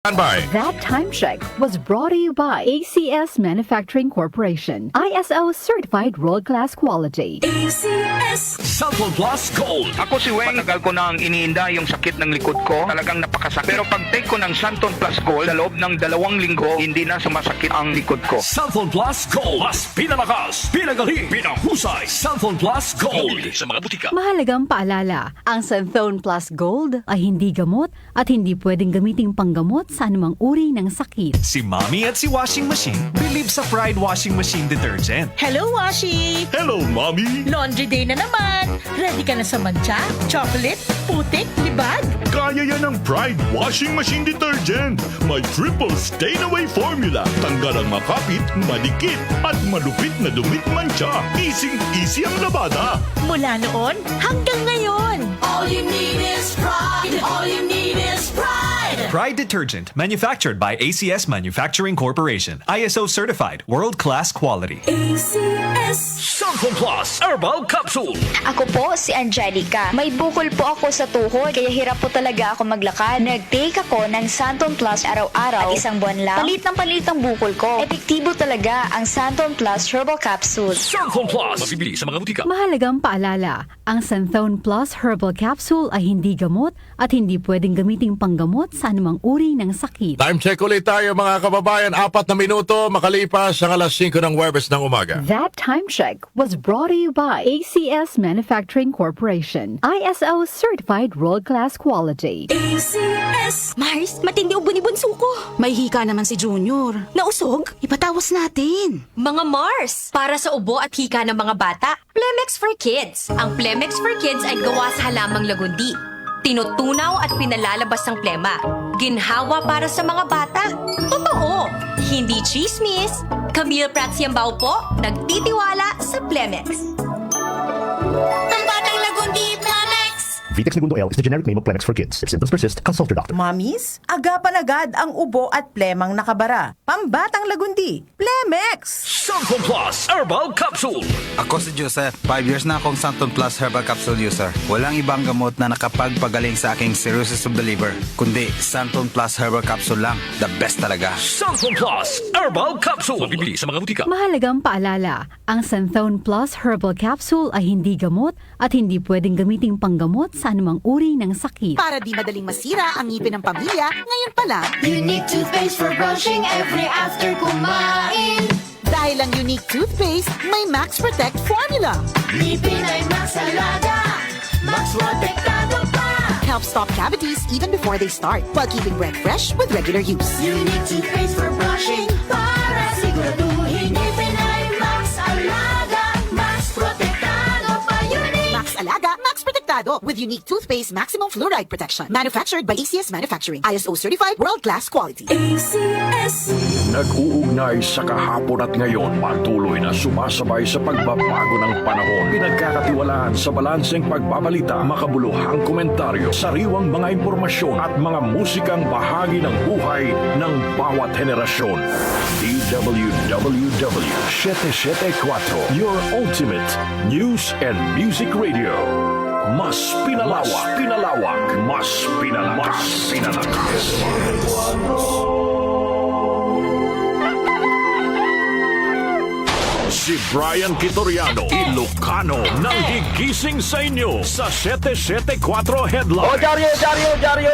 Standby. That time check was brought to you by ACS Manufacturing Corporation. ISO certified world-class quality. ACS Santon Plus Gold. Ako si Weng, matagal ko nang iniinda yung sakit ng likod ko. Talagang napakasakit. Pero pag take ko ng Santon Plus Gold, sa loob ng 2 linggo, hindi na sumasakit ang likod ko. Santon Plus Gold. Mas pinalakas, pinagaling, pinahusay. Santon Plus Gold. Sa mga butika. Mahalagang paalala, ang Santhone Plus Gold ay hindi gamot at hindi pwedeng gamiting panggamot sa anumang uri ng sakit. Si Mommy at si Washing Machine believe sa Pride Washing Machine Detergent. Hello, Washi! Hello, Mommy! Laundry day na naman! Ready ka na sa mancha, chocolate, putik, libag? Kaya yan ang Pride Washing Machine Detergent. May triple stain-away formula. Tanggal ang makapit, malikit, at malupit na dumit mancha. Easy ang labada. Mula noon hanggang ngayon. All you need is pride. All you need is pride. Pride Detergent, manufactured by ACS Manufacturing Corporation. ISO certified, world-class quality. ACS Santon Plus Herbal Capsule. Ako po si Angelica. May bukol po ako sa tuhod, kaya hirap po talaga ako maglakad. Nag-take ako ng Santon Plus araw-araw at 1 buwan lang. Palit ang bukol ko. Epektibo talaga ang Santon Plus Herbal Capsule. Santon Plus. Mabibili sa mga butika. Mahalagang paalala, ang Santhone Plus Herbal Capsule ay hindi gamot at hindi pwedeng gamiting panggamot sa anumang uri ng sakit. Time check ulit tayo mga kababayan. 4 na minuto makalipas ang alas 5 ng Huwebes ng umaga. That time check was brought to you by ACS Manufacturing Corporation. ISO certified world-class quality. ACS Mars, matindi ubo ni bunso ko. May hika naman si Junior. Nausog? Ipatawas natin. Mga Mars, para sa ubo at hika ng mga bata, Plemex for Kids. Ang Plemex for Kids ay gawa sa halamang lagundi. Tinutunaw at pinalalabas ang plema. Ginhawa para sa mga bata. Totoo! Hindi chismis. Camille Pratsiambao po, nagtitiwala sa Plemex. Pambatang lagundi, Plemex! Vitex Segundo L is the generic name of Plemex for kids. If symptoms persist, consult your doctor. Mamis, agapan agad ang ubo at plemang nakabara. Pambatang lagundi, Plemex! Santon Plus Herbal Capsule. Ako si Joseph. 5 years na akong Santon Plus Herbal Capsule user. Walang ibang gamot na nakapagpagaling sa aking cirrhosis of the liver, kundi Santon Plus Herbal Capsule lang. The best talaga. Santon Plus Herbal Capsule. Mabibili sa mga butika. Mahalagang paalala, ang Santhone Plus Herbal Capsule ay hindi gamot at hindi pwedeng gamiting panggamot sa anumang uri ng sakit. Para di madaling masira ang ngipin ng pamilya, ngayon pa lang. Unique toothpaste for brushing every after kumain. Dahil ang unique toothpaste, may Max Protect formula. Ngipin ay Max Alaga. Max Protectado pa. Helps stop cavities even before they start, while keeping breath fresh with regular use. Unique toothpaste for brushing para siguraduhin ngipin ay Max Alaga. Max Protectado pa. Unique. Max Alaga, Max Protectado with unique toothpaste maximum fluoride protection. Manufactured by ACS Manufacturing. ISO certified world-class quality. ACS Nag-uugnay sa kahapon at ngayon, patuloy na sumasabay sa pagbabago ng panahon. Pinagkakatiwalaan sa balanseng pagbabalita, makabuluhang komentaryo, sariwang mga impormasyon at mga musikang bahagi ng buhay ng bawat henerasyon. DWWW 774, your ultimate news and music radio. Mas pinalawak, mas pinalakas. Si Brian Kitoriano, Ilocano, nang gigising sa inyo sa 774 Headline. Dario,